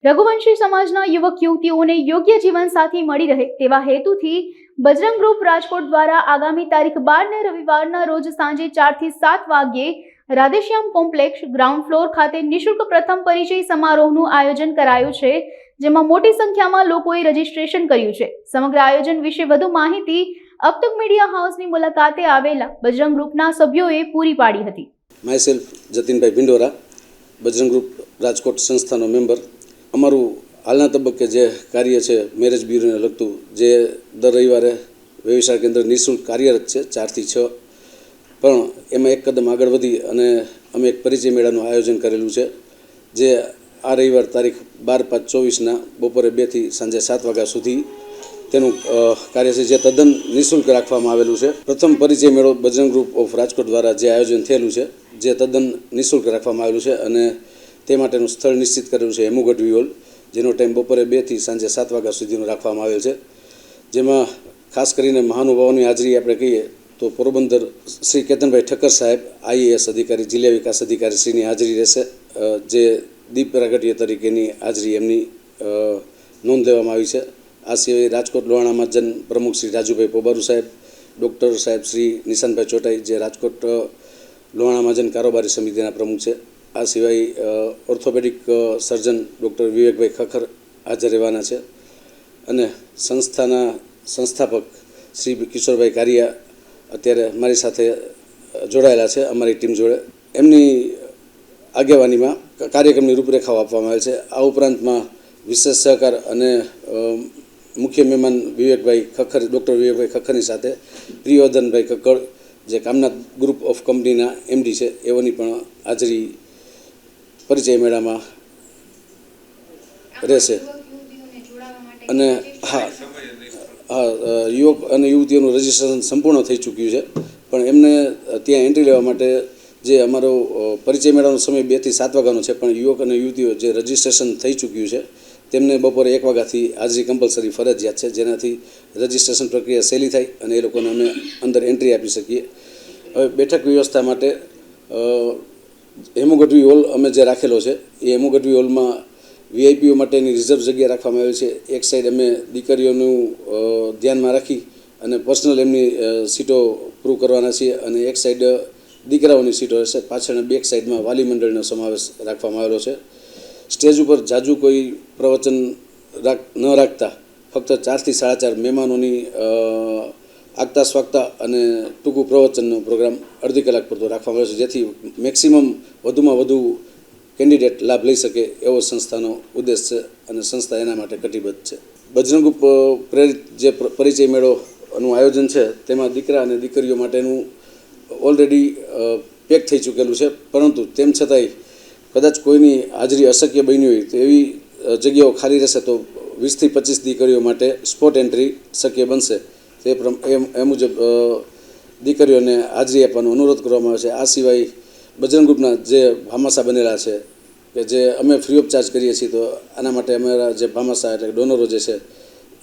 રઘુવંશી સમાજના યુવક યુવતીઓને યોગ્ય જીવનસાથી મળી રહે તેવા હેતુથી બજરંગ ગ્રુપ રાજકોટ દ્વારા આગામી તારીખ 12 ને રવિવારના રોજ સાંજે 4 થી 7 વાગ્યે રાધેશ્યામ કોમ્પ્લેક્સ ગ્રાઉન્ડ ફ્લોર ખાતે નિઃશુલ્ક પ્રથમ પરિચય સમારોહનું આયોજન કરાયું છે, જેમાં મોટી સંખ્યામાં લોકોએ રજીસ્ટ્રેશન કર્યું છે। સમગ્ર આયોજન વિશે વધુ માહિતી અબતક મીડિયા હાઉસની મુલાકાતે આવેલા બજરંગ ગ્રુપના સભ્યોએ પૂરી પાડી હતી। માયસેલ્ફ જતીનભાઈ ભિંડોરા, બજરંગ ગ્રુપ રાજકોટ સંસ્થાનો મેમ્બર। અમારું હાલના તબક્કે જે કાર્ય છે મેરેજ બ્યુરોને લગતું, જે દર રવિવારે વ્યવસાય કેન્દ્ર નિઃશુલ્ક કાર્યરત છે 4 થી 6, પણ એમાં એક કદમ આગળ વધી અને અમે એક પરિચય મેળાનું આયોજન કરેલું છે, જે આ રવિવાર તારીખ 12/5/24ના બપોરે 2 થી સાંજે 7 વાગ્યા સુધી તેનું કાર્ય છે, જે તદ્દન નિઃશુલ્ક રાખવામાં આવેલું છે। પ્રથમ પરિચય મેળો બજરંગ ગ્રુપ ઓફ રાજકોટ દ્વારા જે આયોજન થયેલું છે, જે તદ્દન નિઃશુલ્ક રાખવામાં આવેલું છે અને તે માટેનું સ્થળ નિશ્ચિત કરેલું છે હેમુગઢવી હોલ, જેનો ટાઈમ બપોરે 2 થી સાંજે 7 વાગ્યા સુધીનો રાખવામાં આવેલ છે। જેમાં ખાસ કરીને મહાનુભાવોની હાજરી આપણે કહીએ તો પોરબંદર શ્રી કેતનભાઈ ઠક્કર સાહેબ, IAS અધિકારી, જિલ્લા વિકાસ અધિકારી શ્રીની હાજરી રહેશે, જે દીપ પ્રાગટ્ય તરીકેની હાજરી એમની નોંધ લેવામાં આવી છે। આ સિવાય રાજકોટ લોહાણા મહાજન પ્રમુખ શ્રી રાજુભાઈ પોબારુ સાહેબ, ડૉક્ટર સાહેબ શ્રી નિશાંતભાઈ ચોટાઈ, જે રાજકોટ લોહાણા મહાજન કારોબારી સમિતિના પ્રમુખ છે। આ સિવાય ઓર્થોપેડિક સર્જન ડૉક્ટર વિવેકભાઈ ખખર હાજર રહેવાના છે અને સંસ્થાના સંસ્થાપક શ્રી કિશોરભાઈ કારિયા અત્યારે મારી સાથે જોડાયેલા છે, અમારી ટીમ જોડે। એમની આગેવાનીમાં કાર્યક્રમની રૂપરેખાઓ આપવામાં આવે છે। આ ઉપરાંતમાં વિશેષ સહકાર અને મુખ્ય મહેમાન વિવેકભાઈ ખખર, ડૉક્ટર વિવેકભાઈ ખખરની સાથે પ્રિયોધનભાઈ કક્કડ, જે કામનાથ ગ્રુપ ઓફ કંપનીના MD છે, એઓની પણ હાજરી પરિચય મેળામાં રહેશે। અને યુવક અને યુવતીઓનું રજિસ્ટ્રેશન સંપૂર્ણ થઈ ચૂક્યું છે, પણ એમને ત્યાં એન્ટ્રી લેવા માટે જે અમારો પરિચય મેળાનો સમય 2 થી 7 વાગ્યાનો છે, પણ યુવક અને યુવતીઓ જે રજિસ્ટ્રેશન થઈ ચૂક્યું છે તેમને બપોરે 1 વાગ્યાથી હાજરી કમ્પલસરી ફરજિયાત છે, જેનાથી રજિસ્ટ્રેશન પ્રક્રિયા સહેલી થાય અને એ લોકોને અમે અંદર એન્ટ્રી આપી શકીએ। હવે બેઠક વ્યવસ્થા માટે હેમુગઢવી હોલ અમે જે રાખેલો છે, એ હેમુગઢવી હોલમાં VIPઓ માટેની રિઝર્વ જગ્યા રાખવામાં આવેલી છે। એક સાઈડ અમે દીકરીઓનું ધ્યાનમાં રાખી અને પર્સનલ એમની સીટો પૂરું કરવાના છીએ અને એક સાઈડ દીકરાઓની સીટો રહેશે। પાછળના બેક સાઈડમાં વાલી મંડળનો સમાવેશ રાખવામાં આવેલો છે। સ્ટેજ ઉપર જાજુ કોઈ પ્રવચન ન રાખતા ફક્ત 4 થી 4:30 મહેમાનોની આગતા સ્વાગતા અને ટૂંકું પ્રવચનનો પ્રોગ્રામ અડધી કલાક પૂરતો રાખવામાં આવ્યો છે, જેથી મેક્સિમમ વધુમાં વધુ કેન્ડિડેટ લાભ લઈ શકે એવો સંસ્થાનો ઉદ્દેશ છે અને સંસ્થા એના માટે કટિબદ્ધ છે। બજરંગ ગ્રુપ પ્રેરિત જે પરિચય મેળોનું આયોજન છે, તેમાં દીકરા અને દીકરીઓ માટેનું ઓલરેડી પેક થઈ ચૂકેલું છે, પરંતુ તેમ છતાંય કદાચ કોઈની હાજરી અશક્ય બની હોય તો એવી જગ્યાઓ ખાલી રહેશે તો 20 થી 25 દીકરીઓ માટે સ્પોટ એન્ટ્રી શક્ય બનશે। એ મુજબ દીકરીઓને હાજરી આપવાનો અનુરોધ કરવામાં આવે છે। આ સિવાય બજરંગ ગ્રુપના જે ભામાસા બનેલા છે, કે જે અમે ફ્રી ઓફ ચાર્જ કરીએ છીએ, તો આના માટે અમારા જે ભામાસા એટલે ડોનરો જે છે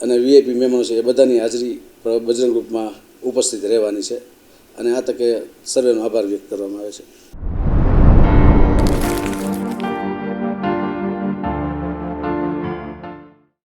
અને VIP મહેમાનો છે, એ બધાની હાજરી બજરંગ ગ્રુપમાં ઉપસ્થિત રહેવાની છે અને આ તકે સર્વેનો આભાર વ્યક્ત કરવામાં આવે છે।